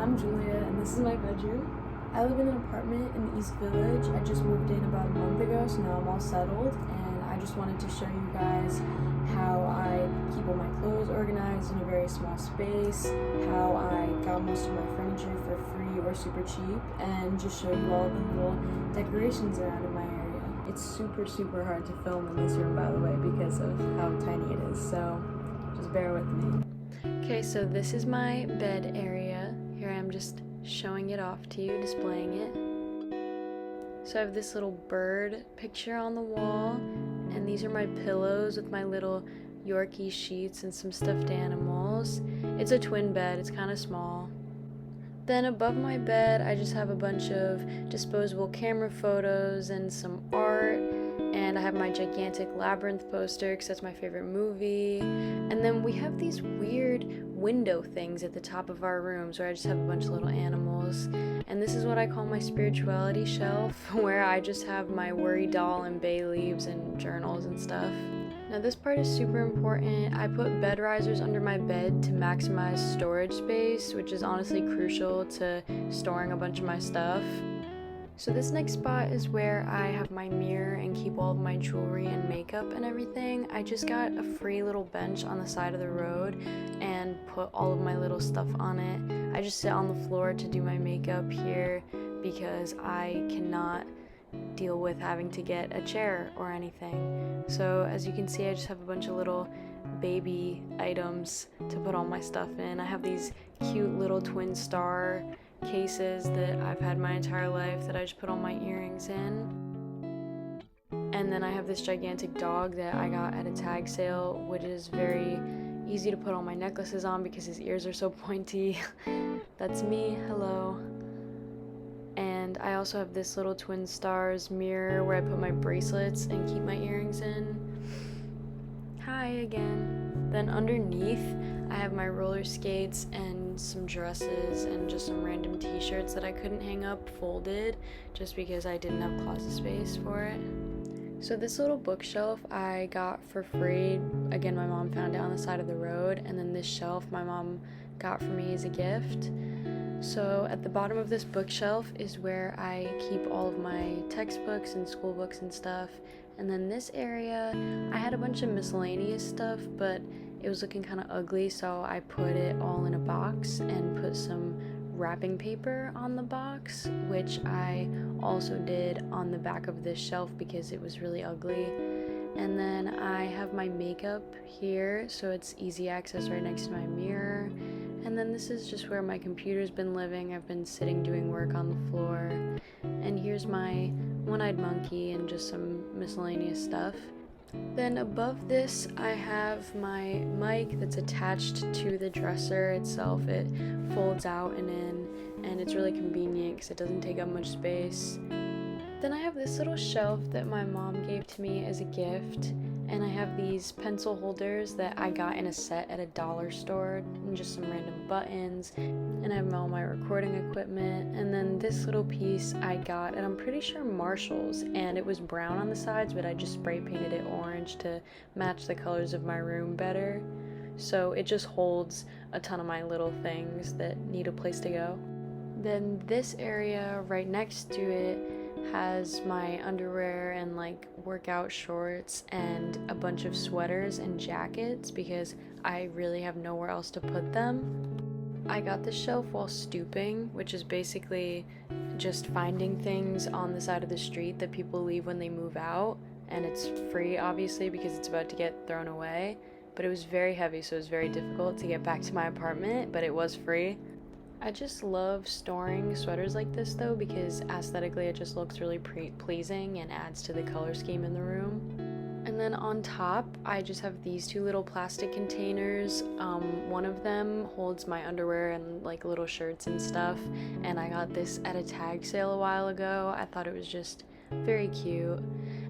I'm Julia, and this is my bedroom. I live in an apartment in the East Village. I just moved in about a month ago, so now I'm all settled, and I just wanted to show you guys how I keep all my clothes organized in a very small space, how I got most of my furniture for free or super cheap, and just show you all the little decorations around in my area. It's super hard to film in this room, by the way, because of how tiny it is, so just bear with me. Okay, so this is my bed area. Here I am just showing it off to you, displaying it. So I have this little bird picture on the wall, and these are my pillows with my little Yorkie sheets and some stuffed animals. It's a twin bed, it's kind of small. Then above my bed, I just have a bunch of disposable camera photos and some art, and I have my gigantic Labyrinth poster because that's my favorite movie. And then we have these weird window things at the top of our rooms where I just have a bunch of little animals. And this is what I call my spirituality shelf, where I just have my worry doll and bay leaves and journals and stuff. Now this part is super important. I put bed risers under my bed to maximize storage space, which is honestly crucial to storing a bunch of my stuff. So this next spot is where I have my mirror and keep all of my jewelry and makeup and everything. I just got a free little bench on the side of the road and put all of my little stuff on it. I just sit on the floor to do my makeup here because I cannot deal with having to get a chair or anything. So as you can see, I just have a bunch of little baby items to put all my stuff in. I have these cute little twin star cases that I've had my entire life that I just put all my earrings in. And then I have this gigantic dog that I got at a tag sale, which is very easy to put all my necklaces on because his ears are so pointy. That's me, hello. And I also have this little twin stars mirror where I put my bracelets and keep my earrings in. Hi again. Then underneath, I have my roller skates and some dresses and just some random t-shirts that I couldn't hang up folded just because I didn't have closet space for it. So this little bookshelf I got for free. Again, my mom found it on the side of the road, and then this shelf my mom got for me as a gift. So at the bottom of this bookshelf is where I keep all of my textbooks and school books and stuff. And then this area, I had a bunch of miscellaneous stuff, but it was looking kind of ugly, so I put it all in a box and put some wrapping paper on the box, which I also did on the back of this shelf because it was really ugly. And then I have my makeup here, so it's easy access right next to my mirror. And then this is just where my computer's been living. I've been sitting doing work on the floor. And here's my one-eyed monkey and just some miscellaneous stuff. Then above this, I have my mic that's attached to the dresser itself. It folds out and in, and it's really convenient because it doesn't take up much space. Then I have this little shelf that my mom gave to me as a gift, and I have these pencil holders that I got in a set at a dollar store, and just some random buttons, and I have all my recording equipment. And then this little piece I got, and I'm pretty sure Marshall's, and it was brown on the sides, but I just spray painted it orange to match the colors of my room better. So it just holds a ton of my little things that need a place to go. Then this area right next to it has my underwear and like workout shorts and a bunch of sweaters and jackets because I really have nowhere else to put them. I got this shelf while stooping, which is basically just finding things on the side of the street that people leave when they move out, and it's free obviously because it's about to get thrown away, but it was very heavy, so it was very difficult to get back to my apartment, but it was free. I just love storing sweaters like this though because aesthetically it just looks really pleasing and adds to the color scheme in the room. And then on top, I just have these two little plastic containers. One of them holds my underwear and like little shirts and stuff, and I got this at a tag sale a while ago. I thought it was just very cute.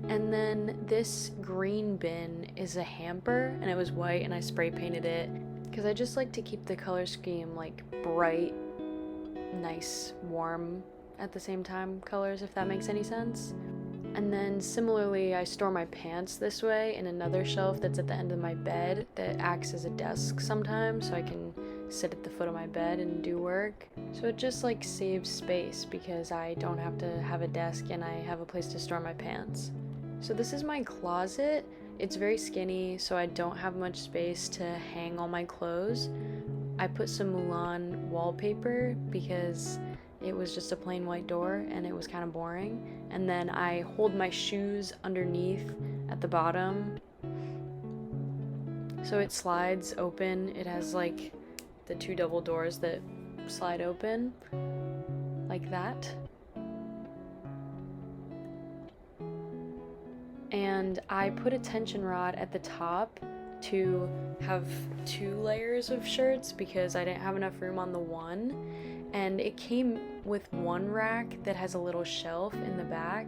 And then this green bin is a hamper, and it was white, and I spray painted it because I just like to keep the color scheme like bright, nice, warm at the same time colors, if that makes any sense. And then similarly, I store my pants this way in another shelf that's at the end of my bed that acts as a desk sometimes, so I can sit at the foot of my bed and do work. So it just like saves space because I don't have to have a desk and I have a place to store my pants. So this is my closet. It's very skinny, so I don't have much space to hang all my clothes. I put some Mulan wallpaper because it was just a plain white door and it was kind of boring. And then I hold my shoes underneath at the bottom. So it slides open. It has like the 2 double doors that slide open like that. And I put a tension rod at the top to have 2 layers of shirts because I didn't have enough room on the one. And it came with one rack that has a little shelf in the back.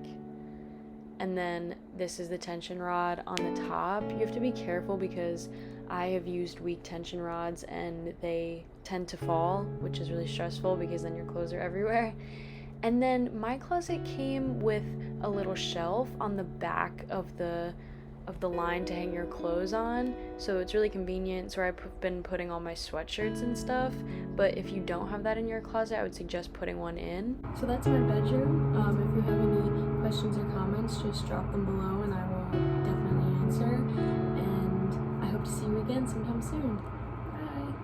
And then this is the tension rod on the top. You have to be careful because I have used weak tension rods and they tend to fall, which is really stressful because then your clothes are everywhere. And then my closet came with a little shelf on the back of the line to hang your clothes on, so it's really convenient. It's where I've been putting all my sweatshirts and stuff, but if you don't have that in your closet, I would suggest putting one in. So that's my bedroom. If you have any questions or comments, just drop them below and I will definitely answer, and I hope to see you again sometime soon.